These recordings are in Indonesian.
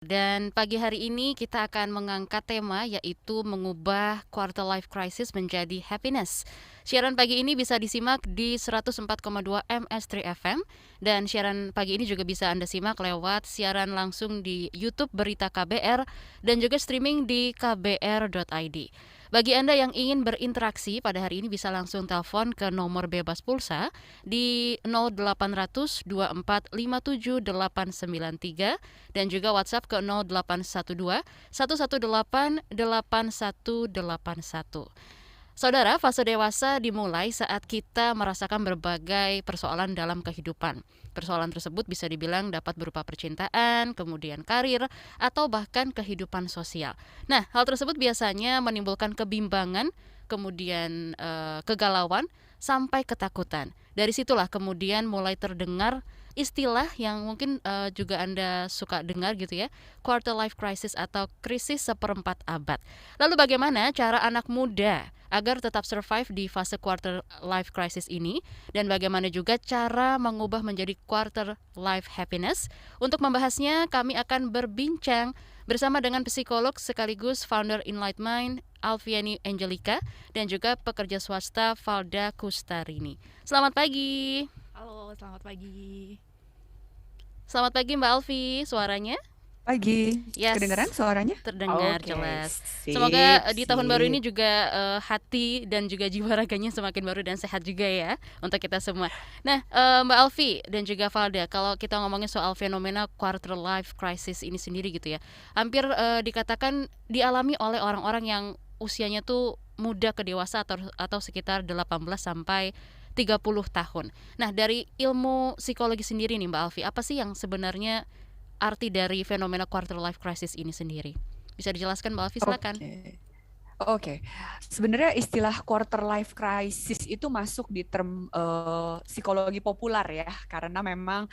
Dan pagi hari ini kita akan mengangkat tema yaitu mengubah quarter life crisis menjadi happiness. Siaran pagi ini bisa disimak di 104,2 MS3 FM dan siaran pagi ini juga bisa Anda simak lewat siaran langsung di YouTube Berita KBR dan juga streaming di kbr.id. Bagi Anda yang ingin berinteraksi pada hari ini bisa langsung telepon ke nomor bebas pulsa di 0800 24 57 893 dan juga WhatsApp ke 0812 118 8181. Saudara, fase dewasa dimulai saat kita merasakan berbagai persoalan dalam kehidupan. Persoalan tersebut bisa dibilang dapat berupa percintaan, kemudian karir, atau bahkan kehidupan sosial. Nah, hal tersebut biasanya menimbulkan kebimbangan, kemudian kegalauan, sampai ketakutan. Dari situlah kemudian mulai terdengar istilah yang mungkin juga Anda suka dengar gitu ya, quarter life crisis atau krisis seperempat abad. Lalu bagaimana cara anak muda agar tetap survive di fase quarter life crisis ini dan bagaimana juga cara mengubah menjadi quarter life happiness? Untuk membahasnya kami akan berbincang bersama dengan psikolog sekaligus founder Enlight Mind Alfiani Angelica dan juga pekerja swasta Valda Kustarini. Selamat pagi. Halo, selamat pagi. Selamat pagi Mbak Alfi, suaranya? Pagi, kedengeran Yes, suaranya? terdengar Oke, jelas. Semoga sip, di tahun baru ini sip. juga hati dan juga jiwa raganya semakin baru dan sehat juga ya untuk kita semua. Nah, Mbak Alfi dan juga Valda, kalau kita ngomongin soal fenomena quarter life crisis ini sendiri gitu ya, hampir dikatakan dialami oleh orang-orang yang usianya tuh muda ke dewasa atau sekitar 18 sampai 30 tahun. Nah, dari ilmu psikologi sendiri nih Mbak Alfi, apa sih yang sebenarnya arti dari fenomena quarter life crisis ini sendiri? Bisa dijelaskan Mbak Alfi, silakan. Oke. Oke, sebenarnya istilah quarter life crisis itu masuk di term psikologi populer ya, karena memang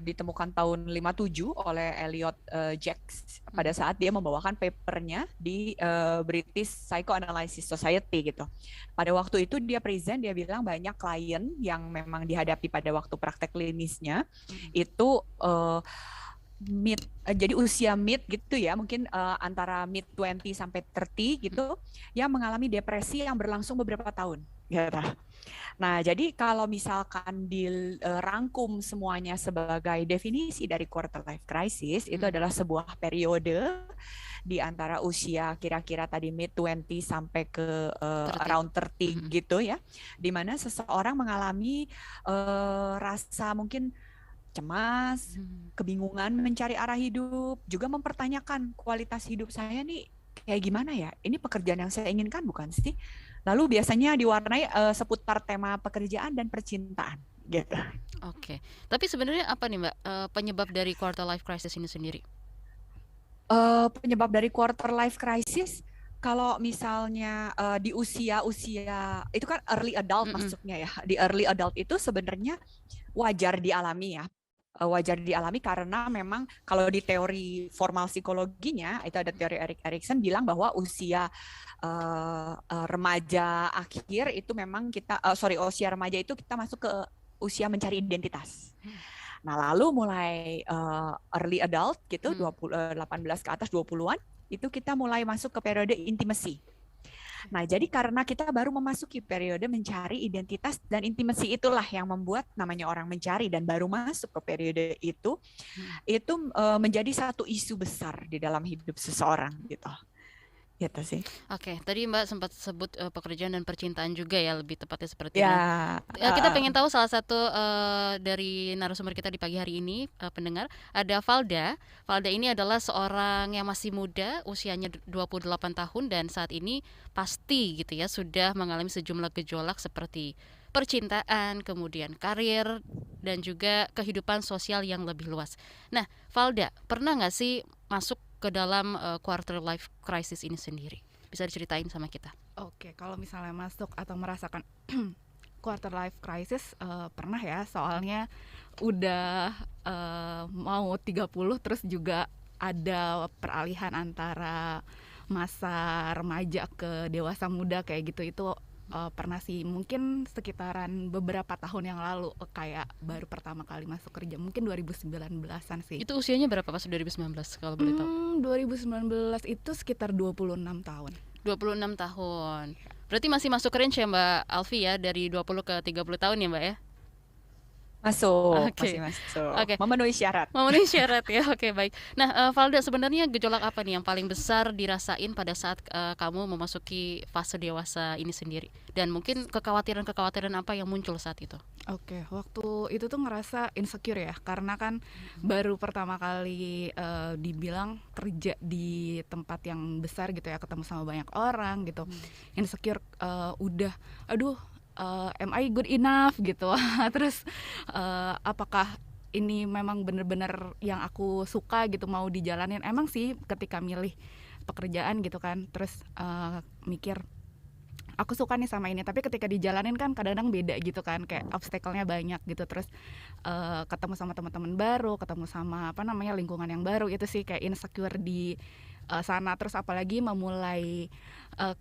ditemukan tahun 57 oleh Elliot Jacks pada saat dia membawakan papernya di British Psychoanalysis Society gitu. Pada waktu itu dia present, dia bilang banyak klien yang memang dihadapi pada waktu praktek klinisnya itu jadi usia mid gitu ya, mungkin antara mid 20 sampai 30 gitu, yang mengalami depresi yang berlangsung beberapa tahun gitu. Nah, jadi kalau misalkan dirangkum semuanya sebagai definisi dari quarter life crisis, itu adalah sebuah periode di antara usia kira-kira tadi mid 20 sampai ke around 30 gitu ya, di mana seseorang mengalami rasa mungkin cemas, kebingungan mencari arah hidup, juga mempertanyakan kualitas hidup saya nih kayak gimana ya? Ini pekerjaan yang saya inginkan bukan sih? Lalu biasanya diwarnai seputar tema pekerjaan dan percintaan gitu. Oke. Tapi sebenarnya apa nih Mbak penyebab dari quarter life crisis ini sendiri? Penyebab dari quarter life crisis kalau misalnya di usia-usia itu kan early adult masuknya ya. Di early adult itu sebenarnya wajar dialami ya. Wajar dialami karena memang kalau di teori formal psikologinya itu ada teori Erik Erikson bilang bahwa usia remaja akhir itu memang kita usia remaja itu kita masuk ke usia mencari identitas. Nah, lalu mulai early adult gitu 18 ke atas 20-an itu kita mulai masuk ke periode intimacy. Nah, jadi karena kita baru memasuki periode mencari identitas dan intimasi itulah yang membuat namanya orang mencari dan baru masuk ke periode itu menjadi satu isu besar di dalam hidup seseorang gitu. Gitu sih. Oke, tadi Mbak sempat sebut pekerjaan dan percintaan juga ya, lebih tepatnya seperti itu. Ya. Kita pengen tahu salah satu dari narasumber kita di pagi hari ini, pendengar, ada Valda. Valda ini adalah seorang yang masih muda, usianya 28 tahun dan saat ini pasti gitu ya sudah mengalami sejumlah gejolak seperti percintaan, kemudian karir dan juga kehidupan sosial yang lebih luas. Nah, Valda, pernah nggak sih masuk ke dalam quarter life crisis ini sendiri? Bisa diceritain sama kita? Oke, kalau misalnya masuk atau merasakan quarter life crisis pernah ya, soalnya udah mau 30 terus juga ada peralihan antara masa remaja ke dewasa muda kayak gitu. Itu pernah sih, mungkin sekitaran beberapa tahun yang lalu, kayak baru pertama kali masuk kerja, mungkin 2019-an sih. Itu usianya berapa pas 2019 kalau boleh tahu? 2019 itu sekitar 26 tahun. 26 tahun. Berarti masih masuk range ya Mbak Alfi ya, dari 20 ke 30 tahun ya Mbak ya? Masuk, Oke. masih masuk. Oke. Memenuhi syarat. Memenuhi syarat ya. Oke, baik. Nah, Valda, sebenarnya gejolak apa nih yang paling besar dirasain pada saat kamu memasuki fase dewasa ini sendiri? Dan mungkin kekhawatiran-kekhawatiran apa yang muncul saat itu? Oke, waktu itu tuh ngerasa insecure ya, karena kan baru pertama kali dibilang kerja di tempat yang besar gitu ya, ketemu sama banyak orang gitu. Insecure, udah, aduh, am I good enough gitu. Terus apakah ini memang benar-benar yang aku suka gitu, mau dijalanin. Emang sih ketika milih pekerjaan gitu kan, terus mikir aku suka nih sama ini, tapi ketika dijalanin kan kadang-kadang beda gitu kan, kayak obstacle-nya banyak gitu. Terus ketemu sama teman-teman baru, ketemu sama apa namanya lingkungan yang baru, itu sih kayak insecure di sana. Terus apalagi memulai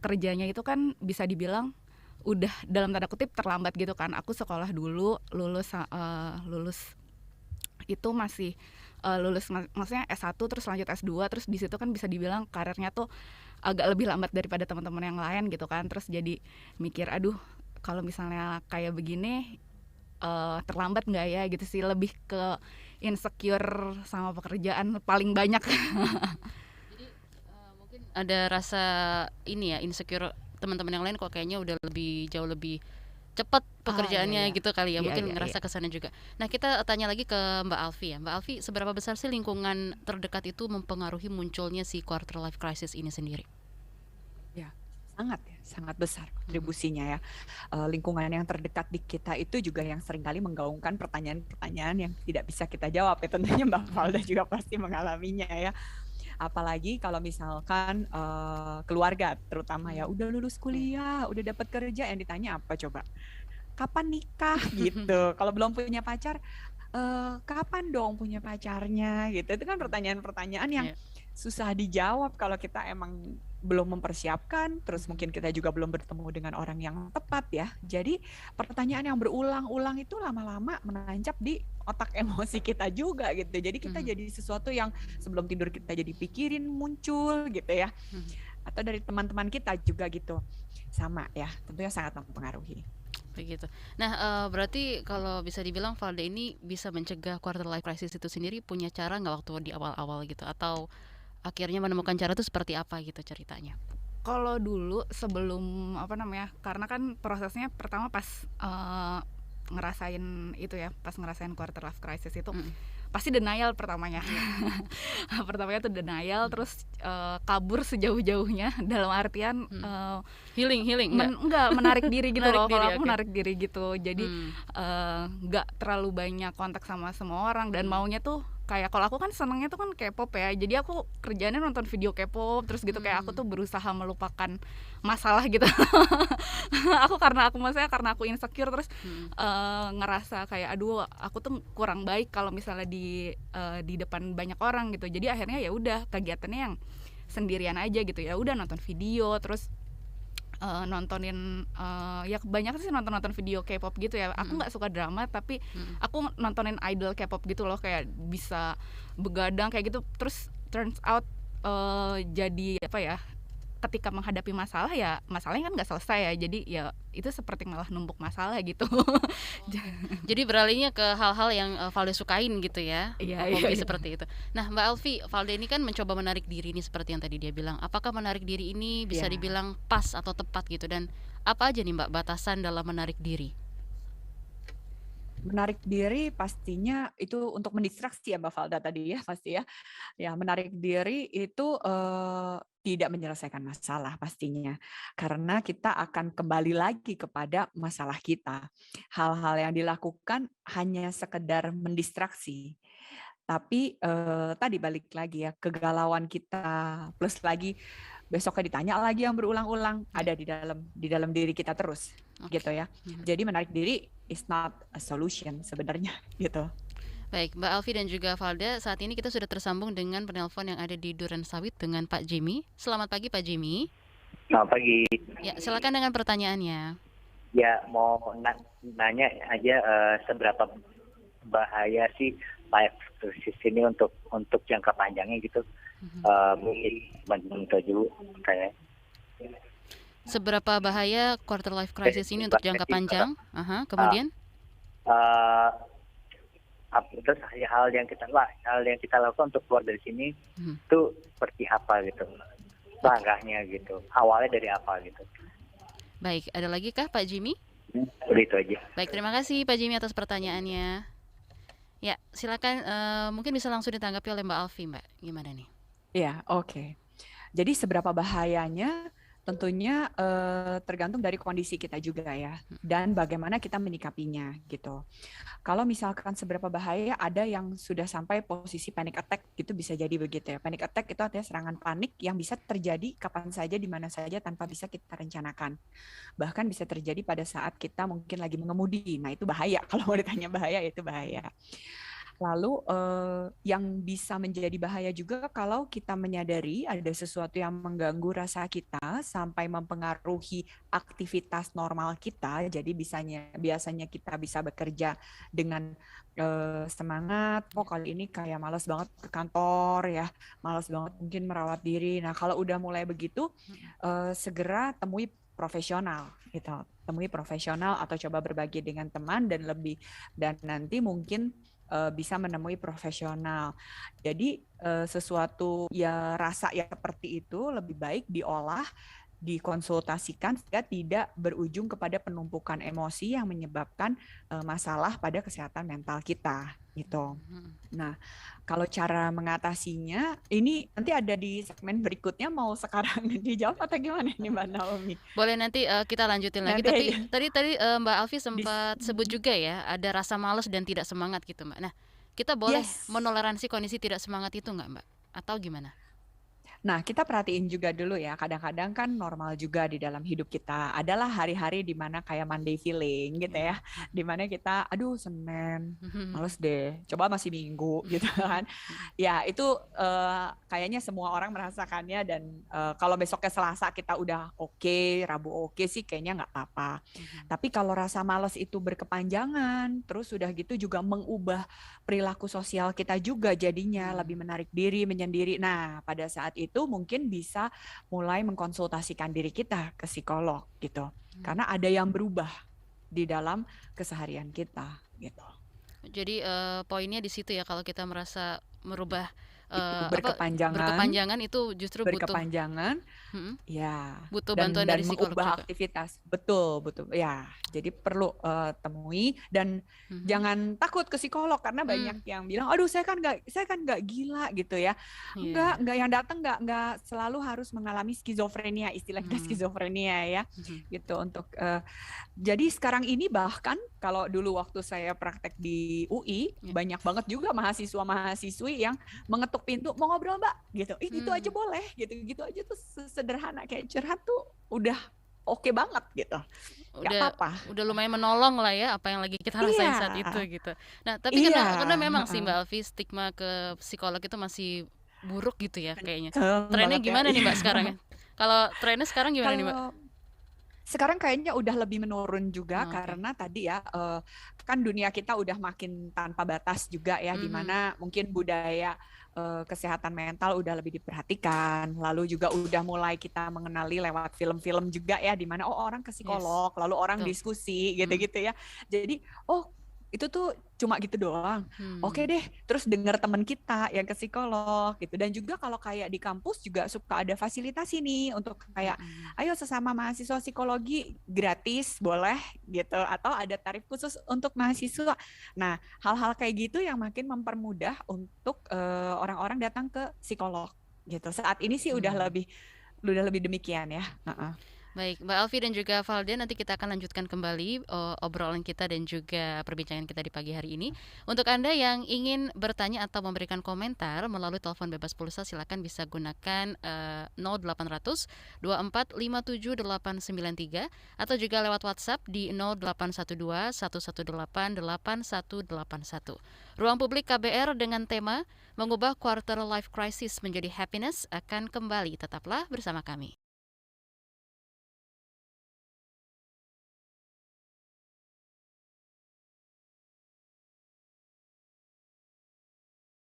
kerjanya itu kan bisa dibilang udah dalam tanda kutip terlambat gitu kan. Aku sekolah dulu, lulus itu masih maksudnya S1 terus lanjut S2, terus di situ kan bisa dibilang karirnya tuh agak lebih lambat daripada teman-teman yang lain gitu kan. Terus jadi mikir, aduh, kalau misalnya kayak begini terlambat nggak ya gitu sih, lebih ke insecure sama pekerjaan paling banyak. Jadi mungkin ada rasa ini ya, insecure teman-teman yang lain kok kayaknya udah jauh lebih cepat pekerjaannya iya. gitu kali ya, Iya, mungkin iya, ngerasa iya. kesana juga. Nah, kita tanya lagi ke Mbak Alfi ya. Mbak Alfi, seberapa besar sih lingkungan terdekat itu mempengaruhi munculnya si quarter life crisis ini sendiri? Sangat besar kontribusinya ya. Lingkungan yang terdekat di kita itu juga yang seringkali menggaungkan pertanyaan-pertanyaan yang tidak bisa kita jawab ya. Tentunya Mbak Valda juga pasti mengalaminya ya. Apalagi kalau misalkan keluarga terutama ya, udah lulus kuliah, udah dapat kerja, yang ditanya apa coba? Kapan nikah gitu. Kalau belum punya pacar, kapan dong punya pacarnya gitu. Itu kan pertanyaan-pertanyaan yang susah dijawab kalau kita emang belum mempersiapkan, terus mungkin kita juga belum bertemu dengan orang yang tepat ya. Jadi pertanyaan yang berulang-ulang itu lama-lama menancap di otak emosi kita juga gitu. Jadi kita jadi sesuatu yang sebelum tidur kita jadi pikirin muncul gitu ya. Atau dari teman-teman kita juga gitu. Sama ya, tentunya sangat mempengaruhi. Begitu. Nah, berarti kalau bisa dibilang Valda ini bisa mencegah quarter life crisis itu sendiri, punya cara nggak waktu di awal-awal gitu? Atau akhirnya menemukan cara itu seperti apa gitu ceritanya? Kalau dulu sebelum apa namanya, karena kan prosesnya pertama pas ngerasain itu ya, pas ngerasain quarter life crisis itu pasti denial pertamanya. Pertamanya tuh denial, terus kabur sejauh-jauhnya, dalam artian healing enggak menarik diri gitu loh. Kalau aku okay. menarik diri gitu, jadi enggak terlalu banyak kontak sama semua orang, dan maunya tuh kayak, kalau aku kan senengnya tuh kan K-pop ya, jadi aku kerjanya nonton video K-pop terus gitu. Kayak aku tuh berusaha melupakan masalah gitu. karena aku insecure, terus ngerasa kayak aduh, aku tuh kurang baik kalau misalnya di depan banyak orang gitu. Jadi akhirnya ya udah, kegiatannya yang sendirian aja gitu. Ya udah, nonton video, terus nontonin ya kebanyakan sih nonton video K-pop gitu ya. Aku nggak suka drama, tapi aku nontonin idol K-pop gitu loh, kayak bisa begadang kayak gitu. Terus turns out jadi apa ya, ketika menghadapi masalah ya masalahnya kan nggak selesai ya, jadi ya itu seperti malah numpuk masalah gitu. Jadi beralihnya ke hal-hal yang Valda sukain gitu ya, hobi seperti itu. Nah, Mbak Alfi, Valda ini kan mencoba menarik diri nih seperti yang tadi dia bilang. Apakah menarik diri ini bisa dibilang pas atau tepat gitu, dan apa aja nih Mbak batasan dalam menarik diri? Menarik diri pastinya itu untuk mendistraksi ya Mbak Valda tadi ya, pasti ya. Ya, menarik diri itu tidak menyelesaikan masalah pastinya. Karena kita akan kembali lagi kepada masalah kita. Hal-hal yang dilakukan hanya sekedar mendistraksi. Tapi tadi balik lagi ya, kegalauan kita plus lagi besoknya ditanya lagi yang berulang-ulang, ada di dalam diri kita terus, gitu ya. Jadi menarik diri is not a solution sebenarnya, gitu. Baik, Mbak Alfi dan juga Valda, saat ini kita sudah tersambung dengan penelpon yang ada di Durensawit dengan Pak Jimmy. Selamat pagi Pak Jimmy. Selamat pagi. Ya, silakan dengan pertanyaannya. Ya, mau nanya aja seberapa bahaya sih life crisis ini untuk jangka panjangnya gitu. Mungkin bantu dulu kayak Seberapa bahaya quarter life crisis ini untuk jangka panjang? Aha, kemudian? Terus hal yang kita lakukan untuk keluar dari sini itu seperti apa gitu, langkahnya gitu, awalnya dari apa gitu. Baik, ada lagi kah Pak Jimmy? Udah itu aja. Baik, terima kasih Pak Jimmy atas pertanyaannya. Ya, silakan mungkin bisa langsung ditanggapi oleh Mbak Alfi, Mbak. Gimana nih? Ya, oke. Jadi seberapa bahayanya tentunya tergantung dari kondisi kita juga ya, dan bagaimana kita menyikapinya gitu. Kalau misalkan seberapa bahaya, ada yang sudah sampai posisi panic attack gitu, bisa jadi begitu ya. Panic attack itu artinya serangan panik yang bisa terjadi kapan saja, di mana saja tanpa bisa kita rencanakan. Bahkan bisa terjadi pada saat kita mungkin lagi mengemudi. Nah, itu bahaya. Kalau mau ditanya bahaya, itu bahaya. Lalu yang bisa menjadi bahaya juga kalau kita menyadari ada sesuatu yang mengganggu rasa kita sampai mempengaruhi aktivitas normal kita. Jadi biasanya kita bisa bekerja dengan semangat. Oh, kali ini kayak malas banget ke kantor ya, malas banget mungkin merawat diri. Nah, kalau udah mulai begitu, segera temui profesional gitu. Temui profesional atau coba berbagi dengan teman dan nanti mungkin bisa menemui profesional. Jadi sesuatu ya rasa ya seperti itu lebih baik diolah, dikonsultasikan sehingga tidak berujung kepada penumpukan emosi yang menyebabkan masalah pada kesehatan mental kita gitu. Nah, kalau cara mengatasinya ini nanti ada di segmen berikutnya, mau sekarang dijawab atau gimana nih Mbak Naomi? Boleh nanti kita lanjutin lagi. Nanti Tapi tadi Mbak Alfi sempat sebut juga ya, ada rasa malas dan tidak semangat gitu Mbak. Nah, kita boleh menoleransi kondisi tidak semangat itu nggak Mbak? Atau gimana? Nah, kita perhatiin juga dulu ya, kadang-kadang kan normal juga di dalam hidup kita. Adalah hari-hari di mana kayak Monday feeling gitu ya, di mana kita, aduh Senin, males deh, coba masih Minggu gitu kan. Ya, itu kayaknya semua orang merasakannya dan kalau besoknya Selasa kita udah oke, Rabu oke sih kayaknya nggak apa-apa. Tapi kalau rasa males itu berkepanjangan, terus udah gitu juga mengubah perilaku sosial kita juga jadinya lebih menarik diri, menyendiri. Nah, pada saat itu mungkin bisa mulai mengkonsultasikan diri kita ke psikolog gitu. Karena ada yang berubah di dalam keseharian kita gitu. Jadi poinnya di situ ya, kalau kita merasa merubah berkepanjangan itu justru berkepanjangan ya, butuh bantuan dari psikolog mengubah juga. aktivitas. Betul ya. Jadi perlu temui dan jangan takut ke psikolog karena banyak yang bilang, aduh saya kan nggak gila gitu ya. Enggak yang datang nggak selalu harus mengalami skizofrenia, istilah kita skizofrenia ya. Gitu untuk jadi sekarang ini bahkan kalau dulu waktu saya praktek di UI banyak banget juga mahasiswa-mahasiswi yang mengetuk pintu, mau ngobrol Mbak gitu. Itu aja boleh gitu aja tuh sederhana, kayak curhat tuh udah oke banget gitu. Udah lumayan menolong lah ya apa yang lagi kita rasain saat itu gitu. Nah, tapi karena memang sih Mbak Alfi, stigma ke psikolog itu masih buruk gitu ya kayaknya. Trennya gimana nih Mbak sekarang ya? Kalau trennya sekarang gimana nih Mbak? Sekarang kayaknya udah lebih menurun juga karena tadi ya kan dunia kita udah makin tanpa batas juga ya, di mana mungkin budaya kesehatan mental udah lebih diperhatikan, lalu juga udah mulai kita mengenali lewat film-film juga ya, di mana orang ke psikolog, lalu orang diskusi gitu-gitu ya. Jadi itu tuh cuma gitu doang. Oke deh, terus dengar teman kita yang ke psikolog gitu. Dan juga kalau kayak di kampus juga suka ada fasilitasi nih untuk kayak ayo sesama mahasiswa psikologi gratis boleh gitu, atau ada tarif khusus untuk mahasiswa. Nah, hal-hal kayak gitu yang makin mempermudah untuk orang-orang datang ke psikolog gitu. Saat ini sih udah lebih demikian ya. Baik, Mbak Alfi dan juga Valda, nanti kita akan lanjutkan kembali obrolan kita dan juga perbincangan kita di pagi hari ini. Untuk Anda yang ingin bertanya atau memberikan komentar melalui telepon bebas pulsa, silakan bisa gunakan 0800 2457 893 atau juga lewat WhatsApp di 0812 118 8181. Ruang Publik KBR dengan tema mengubah quarter life crisis menjadi happiness akan kembali. Tetaplah bersama kami.